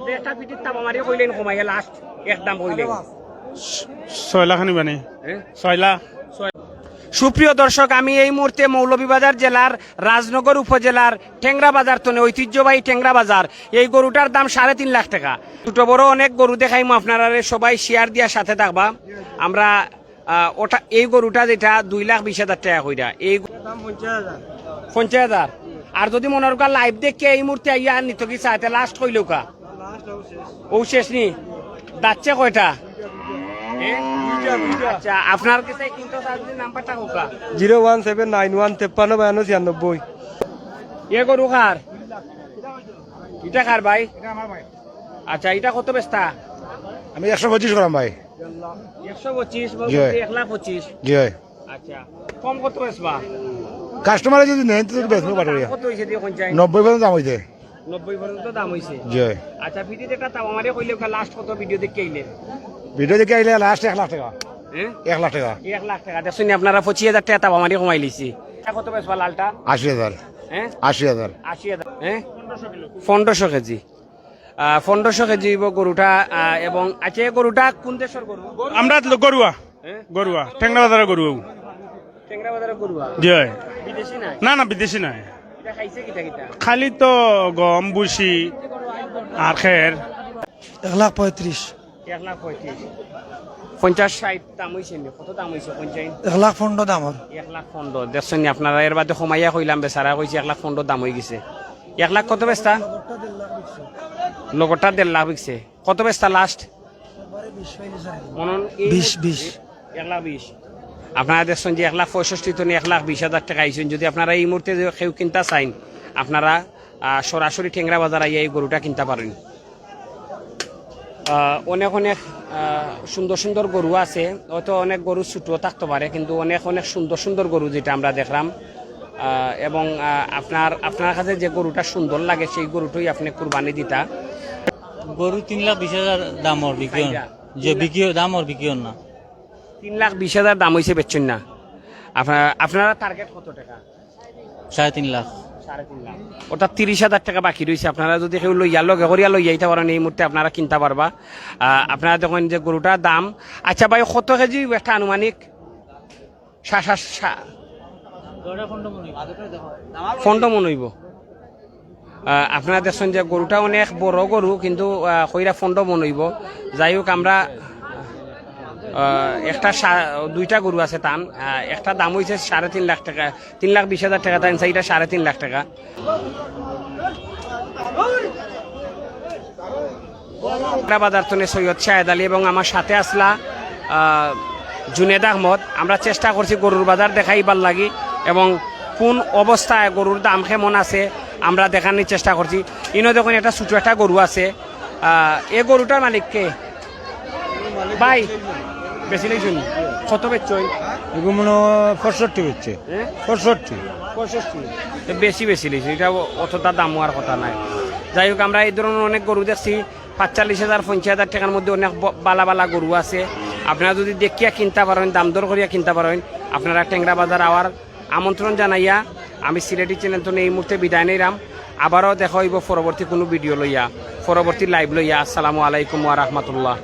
আপনি একটা পিটির তাপ আমারই কইলেন কমাইয়া লাস্ট একদম কইলেন 6 লাখ নিবানি 6 লাখ। সুপ্রিয় দর্শক, আমি এই মুহূর্তে মৌলভীবাজার জেলার রাজনগর উপজেলার টেংরা বাজার তনে ঐতিহ্যবাহী টেংরা বাজার। এই গরুটার দাম 3.5 লাখ টাকা। ছোট বড় অনেক গরু দেখাইমু, আপনারা সবাই শেয়ার দিয়া সাথে থাকবা। আমরা ওটা এই গরুটা যেটা 2,20,000 টাকা কইরা, এই দাম 50,000। আর যদি মনে করা লাইভ দেখে এই মুহূর্তে আইয়া নিত কি চাইতে লাস্ট কইলেও কা ও শেষ নি যাচ্ছে কয়টা? আচ্ছা, আপনার কাছে কিন্তু নাম্বারটা হোকা 01791539296। এ গরু কার? এটা কার ভাই? আচ্ছা, এটা কত বেচতা? আমি 125 করাম ভাই। 125 1,25,000। জি ভাই। আচ্ছা, কম কত বেচবা? কাস্টমারে যদি নেন তো বেচবো পাটারিয়া। কত হইছে দিয়ে কোন চাই? 90 পর্যন্ত দাম হইছে। 90 পর্যন্ত দাম হইছে। জি ভাই। আচ্ছা, ভিডিও যেটা তাও আমারে কইলে লাস্ট কত ভিডিও দেখে আইলে? ভিডিও দেখে আইলে লাস্ট 1 লাখ টাকা। 1 লাখ টাকা। 1 লাখ টাকা দেখুন, আপনারা 25,000 টাকা তাও আমারে কমাই লিছি। কত বেচবা লালটা? 80,000। 80,000। 80,000। 1500 কেজি। 1500 কেজি গরুটা। এবং আচ্ছা, গরুটা কোন দেশের গরু? আমরা গরুয়া গরুয়া টেংরা বাজারের গরু। টেংরা বাজারের গরুয়া? জি। বিদেশি নাই? না না, বিদেশি নাই। এটা খাইছে কিটা কিটা? খালি তো গম বুসি আর খের। 1,35,000। 1,35,000। 50-60 দাম হইছে নি? কত দাম হইছে? 50? 1,15,000 দাম আর। 1,15,000 দেখছেন নি আপনারা? এর বাদে কমাইয়া কইলাম, বেচারা কইছে 1,15,000 দাম হয়ে গেছে। 1 লাখ কত বেচতা? লগটা 1.5 লাখ বিকছে। কত বেচতা লাস্ট? 20। 1,20,000। আপনারা দেখছেন যে 1,65,000 তো 1,20,000 টাকা আইছেন। যদি আপনারা এই মুহূর্তে কেউ কিনতে চাইন, আপনারা সরাসরি টেংরা বাজার আইয়া এই গরুটা কিনতে পারেন। অনেক অনেক সুন্দর সুন্দর গরু আছে। হয়তো অনেক গরু ছোট থাকতে পারে, কিন্তু অনেক অনেক সুন্দর সুন্দর গরু যেটা আমরা দেখলাম। এবং আপনার কাছে যে গরুটা সুন্দর লাগে সেই গরুটাই আপনি কুরবানি দিতা। গরু 3,20,000 দাম ওর বিকিও যে বিকিও দাম ওর বিকিও না। 3,20,000 দাম হয়েছে, বেচছেন না? আপনারা টার্গেট কত টাকা? 3.5 লাখ। 3.5 লাখ। ওটা 30,000 টাকা বাকি রয়েছে। আপনারা যদি কেউ লইয়া লগে করিয়া লইয়া যাইতে পারেন, এই মুহূর্তে আপনারা কিনতে পারবা। আপনারা দেখেন যে গরুটার দাম। আচ্ছা ভাই, কত কেজি একটা আনুমানিক? 15 মন হইব। আপনারা দেখছেন যে গরুটা অনেক বড় গরু, কিন্তু কইরা 15 মন হইব। যাই হোক, আমরা একটা 2টা গরু আছে তান। একটা দাম হয়েছে 3.5 লাখ টাকা, 3,20,000 টাকা। তাই সেইটা 3.5 লাখ টাকা। বাজার তনে সৈয়দ শাহেদ আলী এবং আমার সাথে আসলা জুনেদ আহমদ। আমরা চেষ্টা করছি গরুর বাজার দেখাইবার লাগি এবং কোন অবস্থায় গরুর দাম কেমন আছে আমরা দেখানোর চেষ্টা করছি। ইনো দেখুন একটা ছোট একটা গরু আছে। এই গরুটার মালিককে ভাই বেশি লাগছেন? কত বেচছেন? এগুলো 65 হচ্ছে। 65 বেশি বেশি লিখছে, এটা অতটা দাম হওয়ার কথা নাই। যাই হোক, আমরা এই ধরনের অনেক গরু দেখছি। 45,000 50,000 টাকার মধ্যে অনেক বালা বালা গরু আছে। আপনারা যদি দেখিয়া কিনতে পারেন, দাম দর করিয়া কিনতে পারেন, আপনারা টেংরা বাজার আওয়ার আমন্ত্রণ জানাইয়া আমি সিলেটি চ্যানেল তো এই মুহূর্তে বিদায় নিলাম। আবারও দেখা হইব পরবর্তী কোনো ভিডিও লইয়া, পরবর্তী লাইভ লইয়া। আসসালামু আলাইকুম ওয়া রাহমাতুল্লাহ।